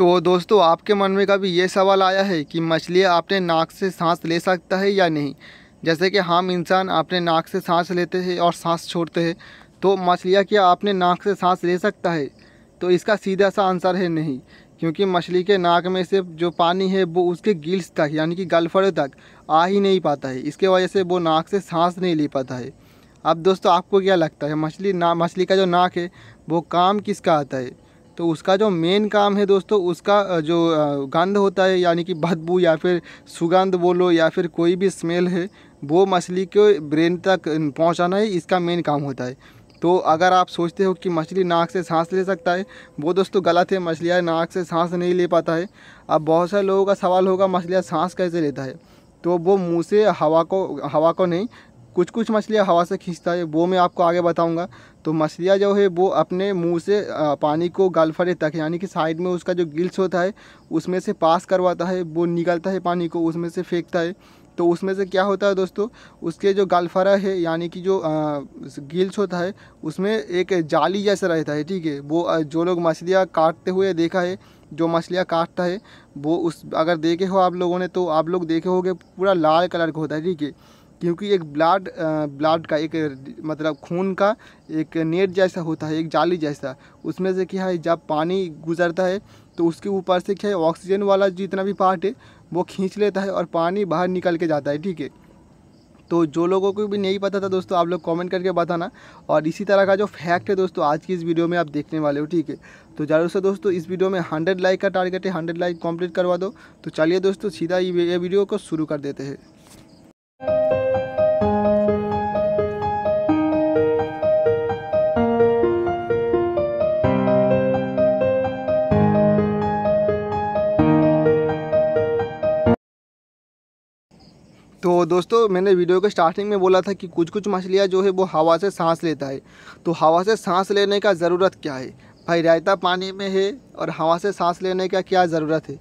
तो दोस्तों, आपके मन में कभी ये सवाल आया है कि मछली अपने नाक से सांस ले सकता है या नहीं। जैसे कि हम इंसान अपने नाक से सांस लेते हैं और सांस छोड़ते हैं, तो मछलियाँ क्या अपने नाक से सांस ले सकता है? तो इसका सीधा सा आंसर है नहीं, क्योंकि मछली के नाक में से जो पानी है वो उसके गिल्स तक यानी कि गलफड़े तक आ ही नहीं पाता है। इसके वजह से वो नाक से सांस नहीं ले पाता है। अब दोस्तों, आपको क्या लगता है मछली का जो नाक है वो काम किसका आता है? तो उसका जो मेन काम है दोस्तों, उसका जो गंध होता है यानी कि बदबू या फिर सुगंध बोलो या फिर कोई भी स्मेल है, वो मछली के ब्रेन तक पहुंचाना ही इसका मेन काम होता है। तो अगर आप सोचते हो कि मछली नाक से सांस ले सकता है, वो दोस्तों गलत है। मछलियाँ नाक से सांस नहीं ले पाता है। अब बहुत सारे लोगों का सवाल होगा मछलियाँ सांस कैसे लेता है? तो वो मुँह से हवा को नहीं, कुछ कुछ मछलियाँ हवा से खींचता है, वो मैं आपको आगे बताऊंगा। तो मछलियाँ जो है वो अपने मुंह से पानी को गलफड़े तक यानी कि साइड में उसका जो गिल्स होता है उसमें से पास करवाता है, वो निकलता है पानी को उसमें से फेंकता है। तो उसमें से क्या होता है दोस्तों, उसके जो गलफड़ा है यानी कि जो गिल्स होता है उसमें एक जाली जैसा रहता है। ठीक है, वो जो लोग मछलियाँ काटते हुए देखा है, जो मछलियाँ काटता है वो उस अगर देखे हो आप लोगों ने, तो आप लोग देखे होगे पूरा लाल कलर का होता है। ठीक है, क्योंकि एक ब्लड का एक मतलब खून का एक नेट जैसा होता है, एक जाली जैसा। उसमें से क्या है, जब पानी गुजरता है तो उसके ऊपर से क्या है, ऑक्सीजन वाला जितना भी पार्ट है वो खींच लेता है और पानी बाहर निकल के जाता है। ठीक है, तो जो लोगों को भी नहीं पता था दोस्तों, आप लोग कमेंट करके बताना। और इसी तरह का जो फैक्ट है दोस्तों आज की इस वीडियो में आप देखने वाले हो। ठीक है, तो ज़रूर से दोस्तों इस वीडियो में 100 लाइक का टारगेट है, 100 लाइक कंप्लीट करवा दो। तो चलिए दोस्तों सीधा ये वीडियो को शुरू कर देते हैं। तो दोस्तों, मैंने वीडियो के स्टार्टिंग में बोला था कि कुछ कुछ मछलियाँ जो है वो हवा से सांस लेता है। तो हवा से सांस लेने का ज़रूरत क्या है भाई? रहता पानी में है और हवा से सांस लेने का क्या ज़रूरत है?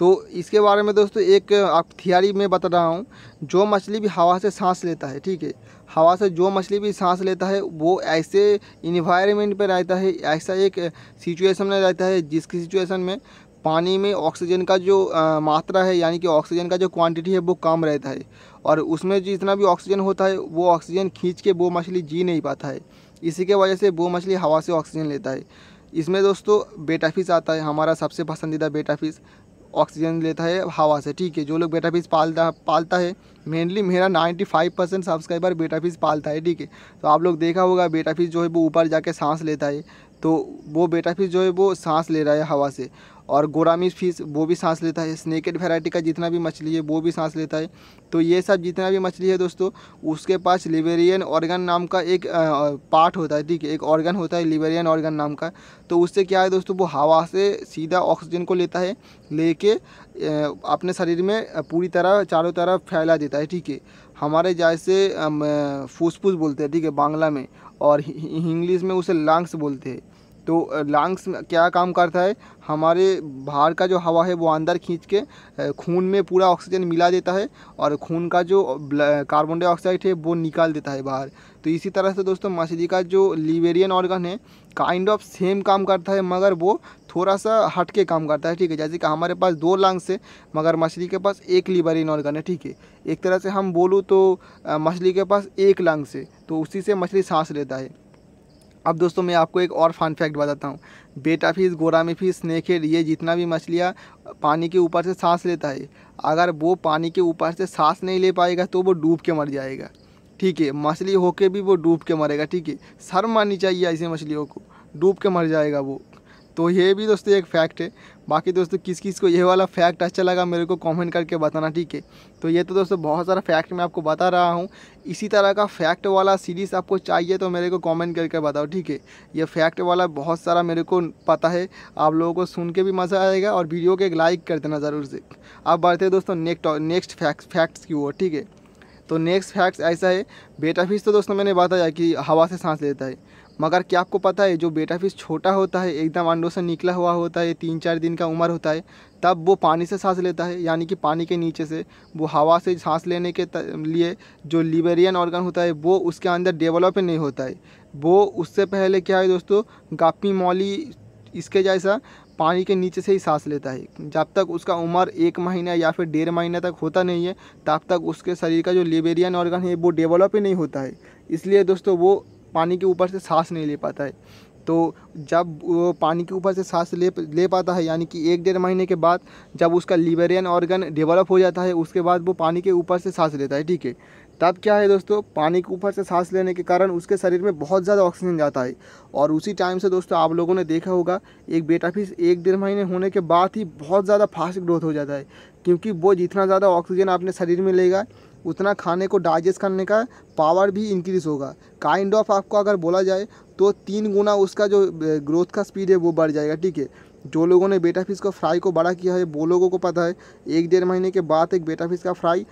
तो इसके बारे में दोस्तों एक आप थियरी में बता रहा हूँ। जो मछली भी हवा से सांस लेता है, ठीक है, हवा से जो मछली भी सांस लेता है वो ऐसे इन्वायरमेंट पर रहता है, ऐसा एक सिचुएशन में रहता है जिसकी सिचुएशन में पानी में ऑक्सीजन का जो मात्रा है यानी कि ऑक्सीजन का जो क्वांटिटी है वो कम रहता है। और उसमें जितना भी ऑक्सीजन होता है वो ऑक्सीजन खींच के वो मछली जी नहीं पाता है। इसी के वजह से वो मछली हवा से ऑक्सीजन लेता है। इसमें दोस्तों बेटा फिश आता है, हमारा सबसे पसंदीदा बेटा फिश ऑक्सीजन लेता है हवा से। ठीक है, जो लोग बेटा फिश पालता है, मेनली मेरा 95% सब्सक्राइबर बेटा फिश पालता है। ठीक है, तो आप लोग देखा होगा बेटा फिश जो है वो ऊपर जाके सांस लेता है। तो वो बेटा फिश जो है वो सांस ले रहा है हवा से। और गोरामिस फिश वो भी सांस लेता है। स्नेकेड वैरायटी का जितना भी मछली है वो भी सांस लेता है। तो ये सब जितना भी मछली है दोस्तों, उसके पास लिवेरियन ऑर्गन नाम का एक पार्ट होता है। ठीक है, एक ऑर्गन होता है लिवेरियन ऑर्गन नाम का। तो उससे क्या है दोस्तों, वो हवा से सीधा ऑक्सीजन को लेता है, लेके अपने शरीर में पूरी तरह चारों तरफ फैला देता है। ठीक है, हमारे जैसे फुसफुस बोलते हैं, ठीक है, बांग्ला में, और इंग्लिश में उसे लंग्स बोलते हैं। तो लंग्स क्या काम करता है, हमारे बाहर का जो हवा है वो अंदर खींच के खून में पूरा ऑक्सीजन मिला देता है और खून का जो कार्बन डाइऑक्साइड है वो निकाल देता है बाहर। तो इसी तरह से दोस्तों मछली का जो लिवेरियन ऑर्गन है काइंड ऑफ सेम काम करता है, मगर वो थोड़ा सा हट के काम करता है। ठीक है, जैसे कि हमारे पास 2 लंग्स है मगर मछली के पास 1 लिवेरियन ऑर्गन है। ठीक है, एक तरह से हम बोलूँ तो मछली के पास 1 लंग्स है, तो उसी से मछली सांस लेता है। अब दोस्तों मैं आपको एक और फन फैक्ट बताता हूँ। बेटा फिश, गोरामी फिश, स्नेकहेड, ये जितना भी मछलियाँ पानी के ऊपर से सांस लेता है, अगर वो पानी के ऊपर से सांस नहीं ले पाएगा तो वो डूब के मर जाएगा। ठीक है, मछली होके भी वो डूब के मरेगा। ठीक है, शर्म आनी चाहिए ऐसी मछलियों को, डूब के मर जाएगा वो। तो ये भी दोस्तों एक फैक्ट है। बाकी दोस्तों किस किस को ये वाला फैक्ट अच्छा लगा मेरे को कमेंट करके बताना। ठीक है, तो ये तो दोस्तों बहुत सारा फैक्ट मैं आपको बता रहा हूँ। इसी तरह का फैक्ट वाला सीरीज़ आपको चाहिए तो मेरे को कमेंट करके बताओ। ठीक है, ये फैक्ट वाला बहुत सारा मेरे को पता है, आप लोगों को सुन के भी मज़ा आएगा। और वीडियो को एक लाइक कर देना ज़रूर से। अब बढ़ते हैं दोस्तों नेक्स्ट फैक्ट्स की ओर। ठीक है, तो नेक्स्ट फैक्ट्स ऐसा है, बेटा फिश तो दोस्तों मैंने बताया कि हवा से सांस लेता है, मगर क्या आपको पता है जो बेटा फिश छोटा होता है, एकदम अंडों से निकला हुआ होता है, 3-4 दिन का उम्र होता है, तब वो पानी से सांस लेता है। यानी कि पानी के नीचे से वो हवा से सांस लेने के लिए जो लिवेरियन ऑर्गन होता है वो उसके अंदर डेवलप नहीं होता है। वो उससे पहले क्या है दोस्तों, गाप्पी मौली इसके जैसा पानी के नीचे से ही सांस लेता है। जब तक उसका उम्र 1 महीना या फिर 1.5 महीना तक होता नहीं है, तब तक उसके शरीर का जो लिबेरियन ऑर्गन है वो डेवलप ही नहीं होता है। इसलिए दोस्तों वो पानी के ऊपर से सांस नहीं ले पाता है। तो जब वो पानी के ऊपर से सांस ले पाता है, यानी कि 1-1.5 महीने के बाद जब उसका लिबेरियन ऑर्गन डेवलप हो जाता है, उसके बाद वो पानी के ऊपर से सांस लेता है, ठीक है। तब क्या है दोस्तों, पानी के ऊपर से सांस लेने के कारण उसके शरीर में बहुत ज़्यादा ऑक्सीजन जाता है। और उसी टाइम से दोस्तों आप लोगों ने देखा होगा, एक बेटा फिश 1-1.5 महीने होने के बाद ही बहुत ज़्यादा फास्ट ग्रोथ हो जाता है, क्योंकि वो जितना ज़्यादा ऑक्सीजन अपने शरीर में लेगा उतना खाने को डाइजेस्ट करने का पावर भी इंक्रीज़ होगा। काइंड ऑफ आपको अगर बोला जाए तो 3 गुना उसका जो ग्रोथ का स्पीड है वो बढ़ जाएगा, ठीक है। जो लोगों ने बेटा फिश को फ्राई को बड़ा किया है वो लोगों को पता है 1-1.5 महीने के बाद एक बेटा फिश का फ्राई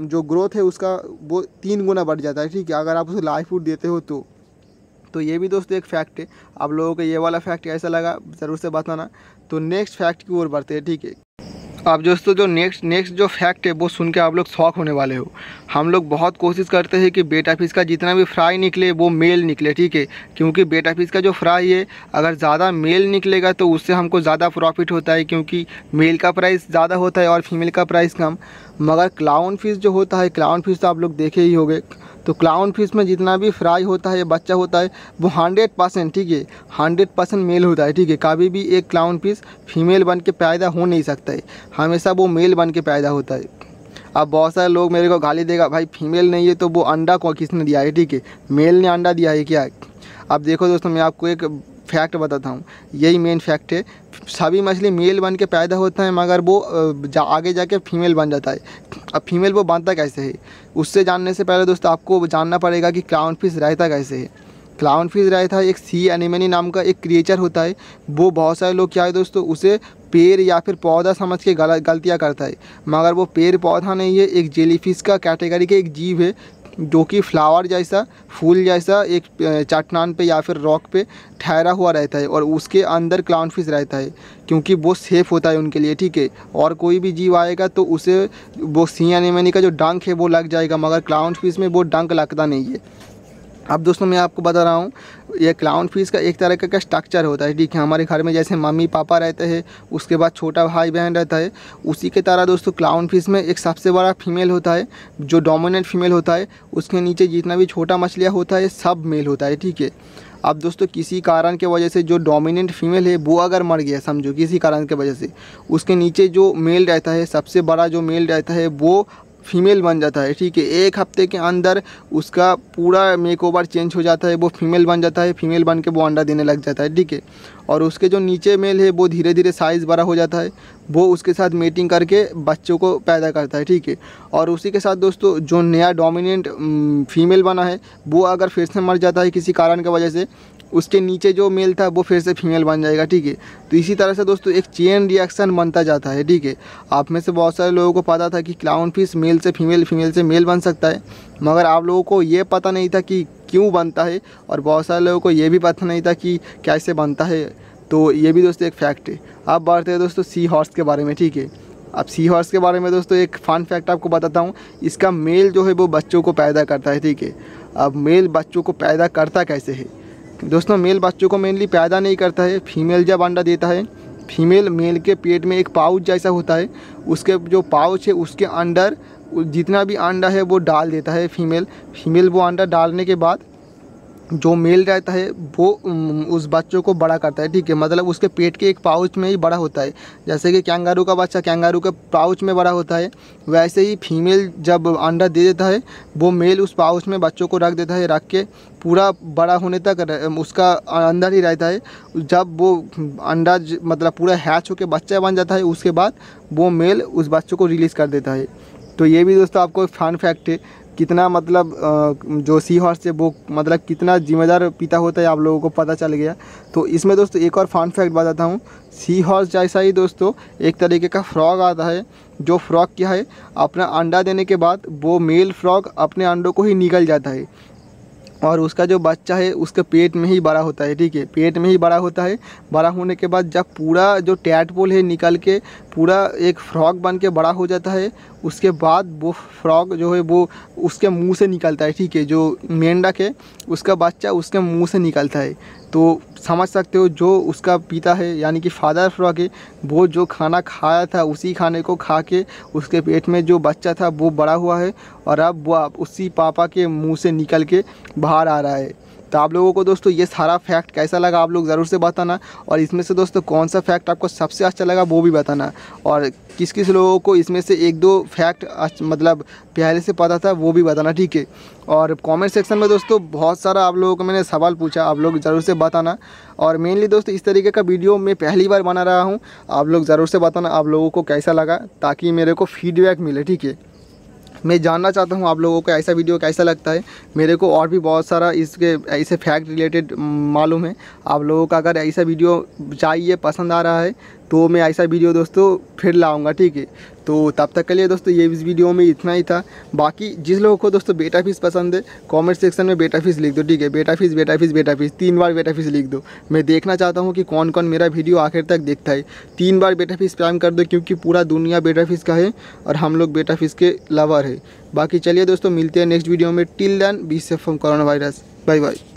जो ग्रोथ है उसका वो 3 गुना बढ़ जाता है, ठीक है, अगर आप उसे लाइव फूड देते हो तो ये भी दोस्तों एक फैक्ट है। आप लोगों को ये वाला फैक्ट कैसा लगा ज़रूर से बताना। तो नेक्स्ट फैक्ट की ओर बढ़ते हैं, ठीक है। अब दोस्तों जो नेक्स्ट जो फैक्ट है वो सुन के आप लोग शॉक होने वाले हो। हम लोग बहुत कोशिश करते हैं कि बेटा फिश का जितना भी फ्राई निकले वो मेल निकले, ठीक है, क्योंकि बेटा फिश का जो फ्राई है अगर ज़्यादा मेल निकलेगा तो उससे हमको ज़्यादा प्रॉफिट होता है, क्योंकि मेल का प्राइस ज़्यादा होता है और फीमेल का प्राइस कम। मगर क्लाउन फिश जो होता है, क्लाउन फिश तो आप लोग देखे ही होंगे, तो क्लाउन फिश में जितना भी फ्राई होता है, बच्चा होता है, वो 100%, ठीक है, 100% मेल होता है, ठीक है। कभी भी एक क्लाउन फिश फीमेल बन के पैदा हो नहीं सकता है, हमेशा वो मेल बन के पैदा होता है। अब बहुत सारे लोग मेरे को गाली देगा, भाई फीमेल नहीं है तो वो अंडा को किसने दिया है, ठीक है, मेल ने अंडा दिया है क्या। अब देखो दोस्तों, मैं आपको एक फैक्ट बताता हूँ, यही मेन फैक्ट है। सभी मछली मेल बन के पैदा होता है, मगर वो आगे जाके फीमेल बन जाता है। अब फीमेल वो बनता कैसे है, उससे जानने से पहले दोस्तों आपको जानना पड़ेगा कि क्लाउन फिश रहता कैसे है। क्लाउन फिश रहता है एक सी एनिमनी नाम का एक क्रिएचर होता है। वो बहुत सारे लोग क्या है दोस्तों, उसे पेड़ या फिर पौधा समझ के गलतियाँ करता है, मगर वो पेड़ पौधा नहीं है, एक जेलीफिश का कैटेगरी के एक जीव है, जो कि फ्लावर जैसा, फूल जैसा एक चट्टान पे या फिर रॉक पे ठहरा हुआ रहता है, और उसके अंदर क्लाउन फिश रहता है, क्योंकि वो सेफ़ होता है उनके लिए, ठीक है। और कोई भी जीव आएगा तो उसे वो सी एनिमनी का जो डंक है वो लग जाएगा, मगर क्लाउन फिश में वो डंक लगता नहीं है। अब दोस्तों मैं आपको बता रहा हूँ, ये क्लाउन फिश का एक तरह का स्ट्रक्चर होता है, ठीक है। हमारे घर में जैसे मम्मी पापा रहते हैं, उसके बाद छोटा भाई बहन रहता है, उसी के तरह दोस्तों क्लाउन फिश में एक सबसे बड़ा फीमेल होता है, जो डोमिनेंट फीमेल होता है। उसके नीचे जितना भी छोटा मछलियाँ होता है सब मेल होता है, ठीक है। अब दोस्तों किसी कारण के वजह से जो डोमिनेंट फीमेल है वो अगर मर गया, समझो किसी कारण के वजह से, उसके नीचे जो मेल रहता है, सबसे बड़ा जो मेल रहता है वो फीमेल बन जाता है, ठीक है। 1 हफ्ते के अंदर उसका पूरा मेकओवर चेंज हो जाता है, वो फीमेल बन जाता है, फीमेल बन के वो अंडा देने लग जाता है, ठीक है। और उसके जो नीचे मेल है वो धीरे धीरे साइज़ बड़ा हो जाता है, वो उसके साथ मेटिंग करके बच्चों को पैदा करता है, ठीक है। और उसी के साथ दोस्तों जो नया डोमिनेंट फीमेल बना है वो अगर फिर से मर जाता है किसी कारण की वजह से, उसके नीचे जो मेल था वो फिर से फीमेल बन जाएगा, ठीक है। तो इसी तरह से दोस्तों एक चेन रिएक्शन बनता जाता है, ठीक है। आप में से बहुत सारे लोगों को पता था कि क्लाउन फिश मेल से फीमेल, फीमेल से मेल बन सकता है, मगर आप लोगों को ये पता नहीं था कि क्यों बनता है, और बहुत सारे लोगों को ये भी पता नहीं था कि कैसे बनता है। तो ये भी दोस्तों एक फैक्ट है। अब बढ़ते हैं दोस्तों सी हॉर्स के बारे में, ठीक है। अब सी हॉर्स के बारे में दोस्तों एक फ़न फैक्ट आपको बताता हूँ। इसका मेल जो है वो बच्चों को पैदा करता है, ठीक है। अब मेल बच्चों को पैदा करता कैसे है दोस्तों, मेल बच्चों को मेनली पैदा नहीं करता है। फीमेल जब अंडा देता है, फीमेल मेल के पेट में एक पाउच जैसा होता है, उसके जो पाउच है उसके अंदर जितना भी अंडा है वो डाल देता है फीमेल वो अंडा डालने के बाद जो मेल रहता है वो उस बच्चों को बड़ा करता है, ठीक है। मतलब उसके पेट के एक पाउच में ही बड़ा होता है। जैसे कि कैंगारू का बच्चा कैंगारू के पाउच में बड़ा होता है, वैसे ही फीमेल जब अंडा दे देता है वो मेल उस पाउच में बच्चों को रख देता है, रख के पूरा बड़ा होने तक उसका अंदर ही रहता है। जब वो अंडा मतलब पूरा हैच होकर बच्चा बन जाता है, उसके बाद वो मेल उस बच्चों को रिलीज़ कर देता है। तो ये भी दोस्तों आपको एक फन फैक्ट है, कितना मतलब जो सी हॉर्स है वो मतलब कितना जिम्मेदार पिता होता है, आप लोगों को पता चल गया। तो इसमें दोस्तों एक और फन फैक्ट बताता हूँ। सी हॉर्स जैसा ही दोस्तों एक तरीके का फ्रॉग आता है, जो फ्रॉग क्या है, अपना अंडा देने के बाद वो मेल फ्रॉग अपने अंडों को ही निगल जाता है, और उसका जो बच्चा है उसके पेट में ही बड़ा होता है, ठीक है। पेट में ही बड़ा होता है। बड़ा होने के बाद जब पूरा जो टैडपोल है निकल के पूरा एक फ्रॉग बन के बड़ा हो जाता है, उसके बाद वो फ्रॉग जो है वो उसके मुंह से निकलता है, ठीक है। जो मेंढक है उसका बच्चा उसके मुंह से निकलता है। तो समझ सकते हो जो उसका पिता है यानी कि फादर फ्रॉग है, वो जो खाना खाया था उसी खाने को खा के उसके पेट में जो बच्चा था वो बड़ा हुआ है और अब वो उसी पापा के मुंह से निकल के बाहर आ रहा है। तो आप लोगों को दोस्तों ये सारा फैक्ट कैसा लगा आप लोग ज़रूर से बताना, और इसमें से दोस्तों कौन सा फैक्ट आपको सबसे अच्छा लगा वो भी बताना, और किस किस लोगों को इसमें से एक दो फैक्ट मतलब पहले से पता था वो भी बताना, ठीक है। और कमेंट सेक्शन में दोस्तों बहुत सारा आप लोगों को मैंने सवाल पूछा, आप लोग ज़रूर से बताना। और मेनली दोस्तों इस तरीके का वीडियो मैं पहली बार बना रहा हूँ, आप लोग ज़रूर से बताना आप लोगों को कैसा लगा, ताकि मेरे को फीडबैक मिले, ठीक है। मैं जानना चाहता हूँ आप लोगों को ऐसा वीडियो कैसा लगता है। मेरे को और भी बहुत सारा इसके ऐसे फैक्ट रिलेटेड मालूम है। आप लोगों का अगर ऐसा वीडियो चाहिए, पसंद आ रहा है, तो मैं ऐसा वीडियो दोस्तों फिर लाऊंगा, ठीक है। तो तब तक के लिए दोस्तों ये इस वीडियो में इतना ही था। बाकी जिस लोगों को दोस्तों बेटा फिश पसंद है, कमेंट सेक्शन में बेटा फिश लिख दो, ठीक है। बेटा फिश बेटा फिश बेटा फिश 3 बार बेटा फिश लिख दो। मैं देखना चाहता हूँ कि कौन कौन मेरा वीडियो आखिर तक देखता है। 3 बार बेटा फिश स्पैम कर दो, क्योंकि पूरा दुनिया बेटा फिश का है और हम लोग बेटा फिश के लवर है। बाकी चलिए दोस्तों मिलते हैं नेक्स्ट वीडियो में। Till then be safe from corona virus. Bye bye.